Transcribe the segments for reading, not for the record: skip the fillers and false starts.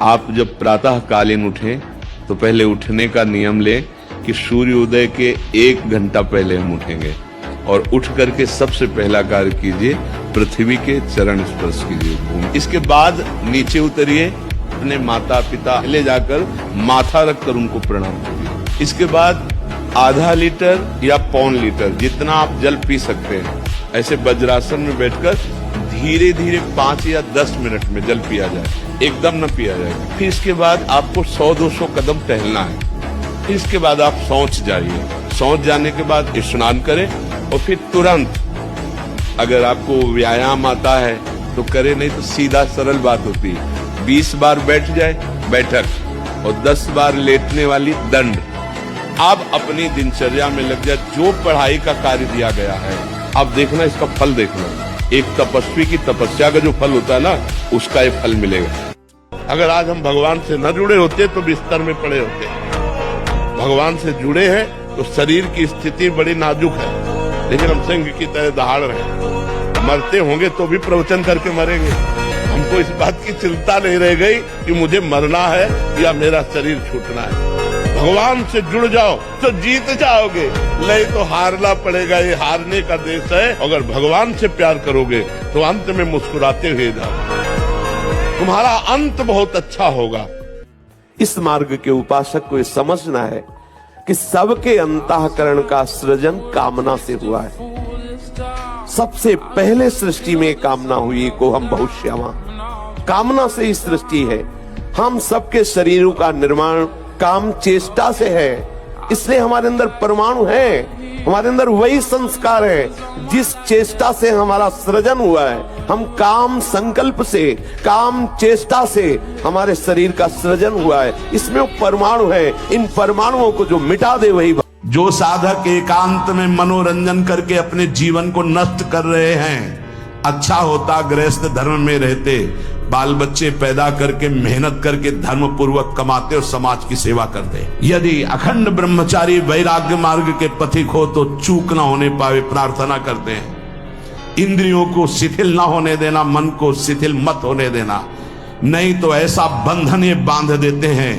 आप जब प्रातः कालीन उठें तो पहले उठने का नियम लें कि सूर्योदय के 1 घंटा पहले हम उठेंगे और उठ करके सबसे पहला कार्य कीजिए, पृथ्वी के चरण स्पर्श कीजिए। इसके बाद नीचे उतरिए, अपने माता पिता ले जाकर माथा रखकर उनको प्रणाम कीजिए। इसके बाद आधा लीटर या पौन लीटर जितना आप जल पी सकते हैं, ऐसे वज्रासन में बैठकर धीरे धीरे 5 या 10 मिनट में जल पिया जाए, एकदम न पिया जाए। फिर इसके बाद आपको 100-200 कदम टहलना है। फिर इसके बाद आप शौच जाइए। शौच जाने के बाद स्नान करें और फिर तुरंत, अगर आपको व्यायाम आता है तो करे, नहीं तो सीधा सरल बात होती है, 20 बार बैठ जाए बैठक और 10 बार लेटने वाली दंड। आप अपनी दिनचर्या में लग जाए, जो पढ़ाई का कार्य दिया गया है आप देखना, इसका फल देखना। एक तपस्वी की तपस्या का जो फल होता है ना, उसका ये फल मिलेगा। अगर आज हम भगवान से न जुड़े होते तो बिस्तर में पड़े होते। भगवान से जुड़े हैं तो शरीर की स्थिति बड़ी नाजुक है, लेकिन हम सिंह की तरह दहाड़ रहे। मरते होंगे तो भी प्रवचन करके मरेंगे। हमको इस बात की चिंता नहीं रह गई कि मुझे मरना है या मेरा शरीर छूटना है। भगवान से जुड़ जाओ तो जीत जाओगे, नहीं तो हारना पड़ेगा। ये हारने का देश है। अगर भगवान से प्यार करोगे तो अंत में मुस्कुराते हुए जाओ, तुम्हारा अंत बहुत अच्छा होगा। इस मार्ग के उपासक को ये समझना है कि सबके अंतःकरण का सृजन कामना से हुआ है। सबसे पहले सृष्टि में कामना हुई को हम बहुश्यामा, कामना से ही सृष्टि है। हम सबके शरीरों का निर्माण काम चेष्टा से है, इसलिए हमारे अंदर परमाणु है, हमारे अंदर वही संस्कार है जिस चेष्टा से हमारा सृजन हुआ है। हम काम संकल्प से, काम चेष्टा से हमारे शरीर का सृजन हुआ है। इसमें परमाणु है। इन परमाणुओं को जो मिटा दे वही। जो साधक एकांत में मनोरंजन करके अपने जीवन को नष्ट कर रहे हैं, अच्छा होता गृहस्थ धर्म में रहते, बाल बच्चे पैदा करके मेहनत करके धर्म पूर्वक कमाते और समाज की सेवा करते। यदि अखंड ब्रह्मचारी वैराग्य मार्ग के पथिक हो तो चूक ना होने पावे प्रार्थना करते हैं। इंद्रियों को शिथिल ना होने देना, मन को शिथिल मत होने देना, नहीं तो ऐसा बंधन ये बांध देते हैं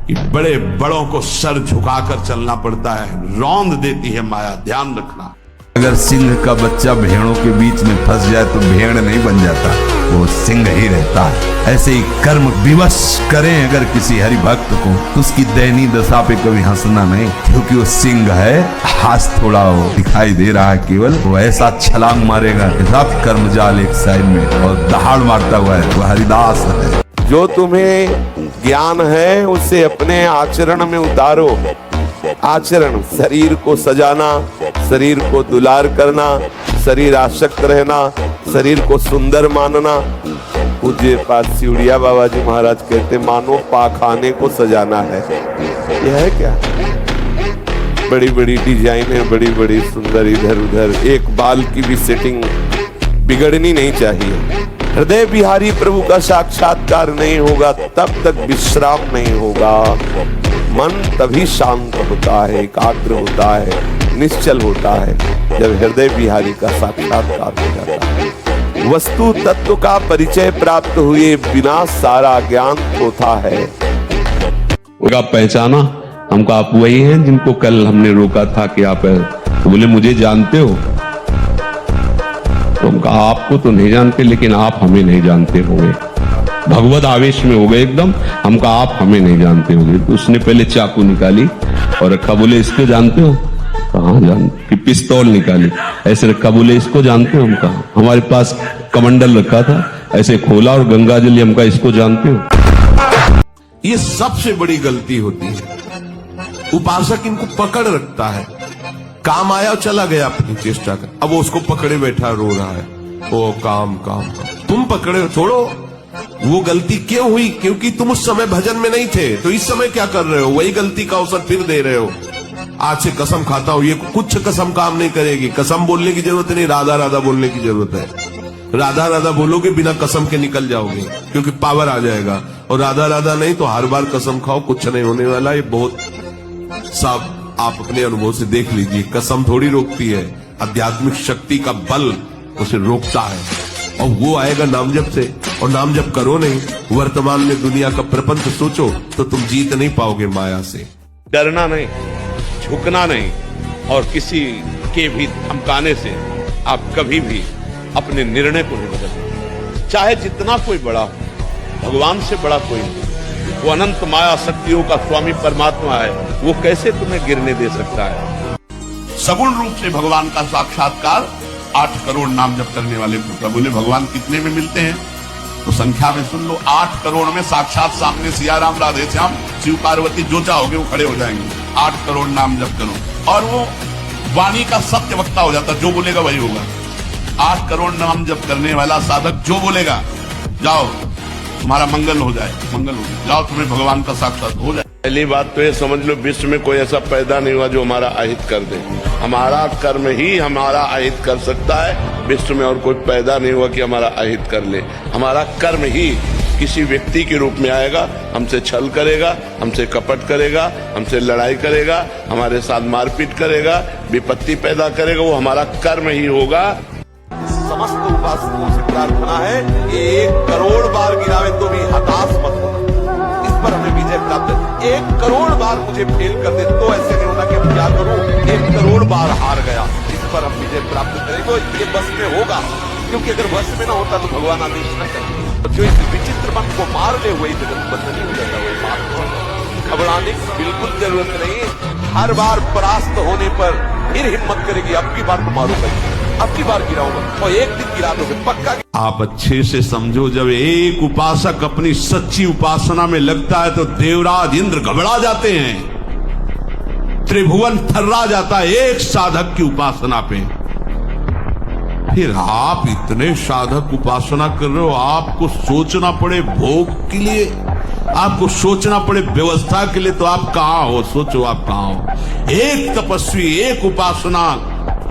कि बड़े बड़ों को सर झुकाकर चलना पड़ता है। रौंद देती है माया, ध्यान रखना। अगर सिंह का बच्चा भेड़ों के बीच में फंस जाए तो भेड़ नहीं बन जाता, वो सिंह ही रहता है। ऐसे ही कर्म विवश करें अगर किसी हरि भक्त को, तो उसकी दयनीय दशा पे कभी हंसना नहीं, क्योंकि वो सिंह है। हाथ थोड़ा वो दिखाई दे रहा है केवल, वो ऐसा छलांग मारेगा सब कर्म जाल एक साइड में और दहाड़ मारता हुआ है। वो हरिदास है। जो तुम्हें ज्ञान है उसे अपने आचरण में उतारो। आचरण, शरीर को सजाना, शरीर को दुलार करना, शरीर आसक्त रहना, शरीर को सुंदर मानना। पूज्य पाद सिउड़िया बाबा जी महाराज कहते, मानो पाखाने को सजाना है। यह है क्या? बड़ी बड़ी डिजाइनें, बड़ी बड़ी सुंदर इधर उधर, एक बाल की भी सेटिंग बिगड़नी नहीं चाहिए। हृदय बिहारी प्रभु का साक्षात्कार नहीं होगा तब तक विश्राम नहीं होगा। मन तभी शांत होता है, एकाग्र होता है, निश्चल होता है जब हृदय बिहारी का साक्षात्कार हो जाता है। वस्तु तत्व का परिचय प्राप्त हुए बिना सारा ज्ञान होता है। उनका पहचाना हमको, आप वही हैं जिनको कल हमने रोका था कि आप, तो बोले मुझे जानते हो? तो हम कहा आपको तो नहीं जानते, लेकिन आप हमें नहीं जानते होंगे। भगवत आवेश में हो गए एकदम। हम कहा आप हमें नहीं जानते होंगे। तो उसने पहले चाकू निकाली और रखा, बोले इसको जानते हो? कहाँ जानते? कि पिस्तौल निकाली, ऐसे रखा, बोले इसको जानते हो? हम कहा हमारे पास कमंडल रखा था, ऐसे खोला और गंगा जल, हम कहा इसको जानते हो? ये सबसे बड़ी गलती होती है। उपासक इनको पकड़ रखता है, काम आया और चला गया अपनी चेष्टा कर, अब वो उसको पकड़े बैठा रो रहा है, ओ काम काम काम। तुम पकड़े छोड़ो। वो गलती क्यों हुई? क्योंकि तुम उस समय भजन में नहीं थे। तो इस समय क्या कर रहे हो? वही गलती का अवसर फिर दे रहे हो। आज से कसम खाता हूं, ये कुछ कसम काम नहीं करेगी। कसम बोलने की जरूरत नहीं, राधा राधा बोलने की जरूरत है। राधा राधा बोलोगे बिना कसम के निकल जाओगे, क्योंकि पावर आ जाएगा। और राधा राधा नहीं तो हर बार कसम खाओ, कुछ नहीं होने वाला। ये बहुत साफ आप अपने अनुभव से देख लीजिए। कसम थोड़ी रोकती है, आध्यात्मिक शक्ति का बल उसे रोकता है, और वो आएगा नाम जप से। और नाम जब करो नहीं, वर्तमान में दुनिया का प्रपंच सोचो, तो तुम जीत नहीं पाओगे माया से। डरना नहीं, झुकना नहीं, और किसी के भी धमकाने से आप कभी भी अपने निर्णय को नहीं बदलते। चाहे जितना कोई बड़ा हो, भगवान से बड़ा कोई नहीं। वो अनंत माया शक्तियों का स्वामी परमात्मा है, वो कैसे तुम्हें गिरने दे सकता है। सगुण रूप से भगवान का साक्षात्कार 8 करोड़ नाम जप करने वाले प्रभु ने। भगवान कितने में मिलते हैं तो संख्या में सुन लो, 8 करोड़ में साक्षात सामने सिया राम राधे श्याम शिव पार्वती जो चाहोगे वो खड़े हो जाएंगे। 8 करोड़ नाम जप करो और वो वाणी का सत्य वक्ता हो जाता, जो बोलेगा वही होगा। 8 करोड़ नाम जप करने वाला साधक जो बोलेगा, जाओ तुम्हारा मंगल हो जाए, मंगल हो जाए, जाओ तुम्हें भगवान का साक्षात हो जाए। पहली बात तो ये समझ लो, विश्व में कोई ऐसा पैदा नहीं हुआ जो हमारा अहित कर दे। हमारा कर्म ही हमारा अहित कर सकता है। विश्व में और कोई पैदा नहीं हुआ कि हमारा अहित कर ले। हमारा कर्म ही किसी व्यक्ति के रूप में आएगा, हमसे छल करेगा, हमसे कपट करेगा, हमसे लड़ाई करेगा, हमारे साथ मारपीट करेगा, विपत्ति पैदा करेगा, वो हमारा कर्म ही होगा। समस्त उपासकों से प्रार्थना है कि 1 करोड़ बार गिरावे तो भी हताश मत होना। इस पर हमें विजय प्राप्त है। 1 करोड़ बार मुझे फेल कर दे तो ऐसे नहीं होना कि अब क्या करूं, 1 करोड़ बार हार गया। इस पर हम विजय प्राप्त करेंगे। ये बस में होगा, क्योंकि अगर बस में ना होता तो भगवान आदेश न करते। जो इस विचित्र मन को मार ले वही जगत बंद नहीं हो जाता। वही बात घबराने की बिल्कुल जरूरत नहीं। हर बार परास्त होने पर फिर हिम्मत करेगी, अब की बार तो मारूंगा, अब की बार गिराऊंगा, और एक दिन गिरा दोगे पक्का। आप अच्छे से समझो, जब एक उपासक अपनी सच्ची उपासना में लगता है तो देवराज इंद्र घबरा जाते हैं, त्रिभुवन थर्रा जाता है एक साधक की उपासना पे। फिर आप इतने साधक उपासना कर रहे हो, आपको सोचना पड़े भोग के लिए, आपको सोचना पड़े व्यवस्था के लिए, तो आप कहां हो? सोचो आप कहां हो? एक तपस्वी, एक उपासना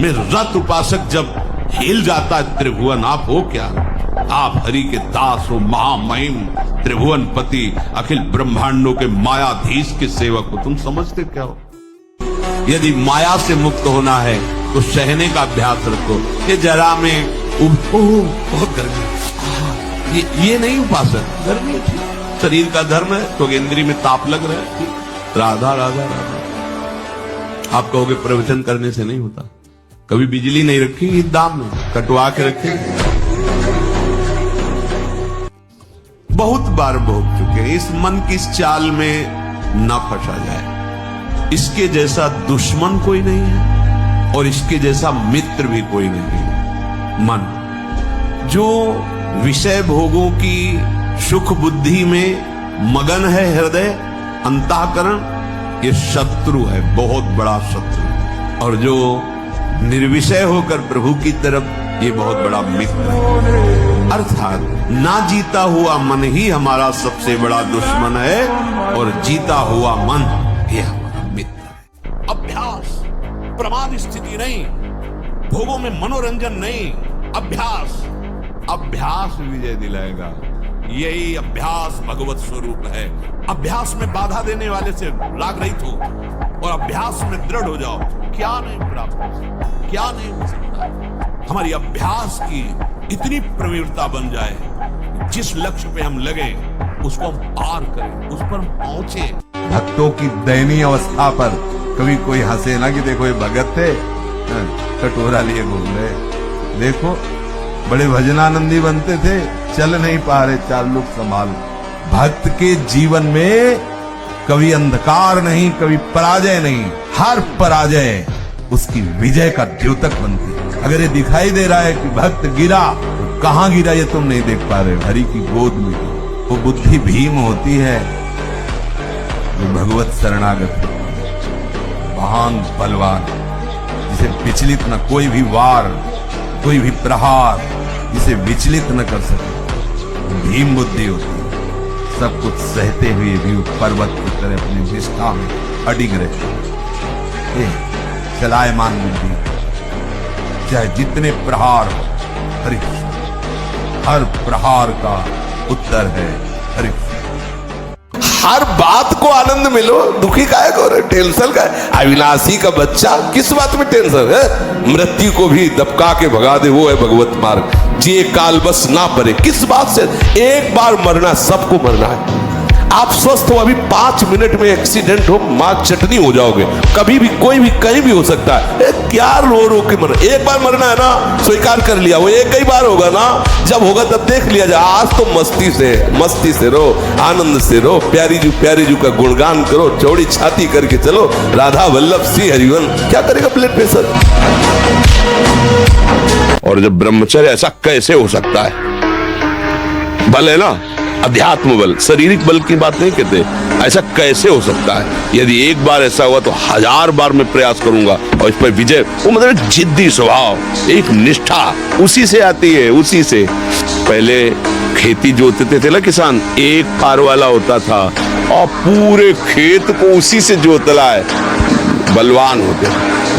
में रत उपासक जब हिल जाता है त्रिभुवन, आप हो क्या? आप हरि के दास हो, महामहिम त्रिभुवन पति, अखिल ब्रह्मांडों के मायाधीश के सेवक हो। तुम समझते क्या हो? यदि माया से मुक्त होना है तो सहने का अभ्यास रखो। ये जरा में बहुत गर्मी, ये नहीं उपासक, गर्मी शरीर का धर्म है तो इंद्री में ताप लग रहा है। राधा राधा राधा आप कहोगे प्रवचन करने से नहीं होता। कभी बिजली नहीं रखी इस दाम में, कटवा के रखे। बहुत बार भोग चुके, इस मन की इस चाल में न फंसा जाए। इसके जैसा दुश्मन कोई नहीं है और इसके जैसा मित्र भी कोई नहीं है। मन जो विषय भोगों की सुख बुद्धि में मगन है, हृदय अंतःकरण, ये शत्रु है, बहुत बड़ा शत्रु। और जो निर्विषय होकर प्रभु की तरफ, ये बहुत बड़ा मित्र है। अर्थात ना जीता हुआ मन ही हमारा सबसे बड़ा दुश्मन है और जीता हुआ मन ये हमारा मित्र है। अभ्यास, प्रमाद स्थिति नहीं, भोगों में मनोरंजन नहीं, अभ्यास। अभ्यास विजय दिलाएगा। यही अभ्यास भगवत स्वरूप है। अभ्यास में बाधा देने वाले से राग रहित हो और अभ्यास में दृढ़ हो जाओ। क्या नहीं प्राप्त हो सकता, क्या नहीं हो सकता। हमारी अभ्यास की इतनी प्रवीणता बन जाए, जिस लक्ष्य पे हम लगे उसको हम पार करें, उस पर हम पहुंचे। भक्तों की दयनीय अवस्था पर कभी कोई हंसे ना कि देखो ये भगत थे, कटोरा लिए घूम रहे, देखो बड़े भजनानंदी बनते थे, चल नहीं पा रहे, 4 लोग संभाल। भक्त के जीवन में कभी अंधकार नहीं, कभी पराजय नहीं, हर पराजय उसकी विजय का द्योतक बनती है। अगर ये दिखाई दे रहा है कि भक्त गिरा, तो कहां गिरा ये तुम नहीं देख पा रहे, हरि की गोद में। वो बुद्धि भीम होती है जो भगवत शरणागत है, महान बलवान, जिसे विचलित न कोई भी वार, कोई भी प्रहार जिसे विचलित न कर सके। भीम बुद्धि होती है, सब कुछ सहते हुए भी पर्वत की तरह अपनी निष्ठा में अडिग रहते हैं। चलायमान बुद्धि, चाहे जितने प्रहार हो, हरि हर प्रहार का उत्तर है हरि। हर बात को आनंद मिलो, दुखी काहे को रहे, टेंशन का है? अविनाशी का बच्चा किस बात में टेंशन है? मृत्यु को भी दबका के भगा दे वो है भगवत मार्ग। जे काल बस ना परे, किस बात से? एक बार मरना, सबको मरना है। आप स्वस्थ हो, अभी 5 मिनट में एक्सीडेंट हो, मां चटनी हो जाओगे। कभी भी कोई भी कहीं भी हो सकता है। क्या रो के मरना? एक बार मरना है ना, स्वीकार कर लिया, वो एक ही बार होगा ना, जब होगा तब देख लिया जाए। आज तो मस्ती से रो, आनंद से रो, प्यारी जू का गुणगान करो, चौड़ी छाती करके चलो, राधा वल्लभ श्री हरिवन। क्या करेगा ब्लड प्रेशर? और जब ब्रह्मचर्य, ऐसा कैसे हो सकता है? बल है ना, अध्यात्म बल, शारीरिक बल की बात नहीं कहते। ऐसा कैसे हो सकता है? यदि एक बार ऐसा हुआ तो 1000 बार मैं प्रयास करूंगा और इस पर विजय। वो मतलब जिद्दी स्वभाव, एक निष्ठा उसी से आती है, उसी से। पहले खेती जोतते थे ना किसान, एक पार वाला होता था और पूरे खेत को उसी से जोतला है। बलवान होते,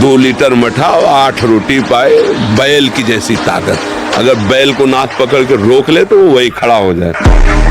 2 लीटर मठा और 8 रोटी पाए, बैल की जैसी ताकत। अगर बैल को नाक पकड़ के रोक ले तो वो वही खड़ा हो जाए।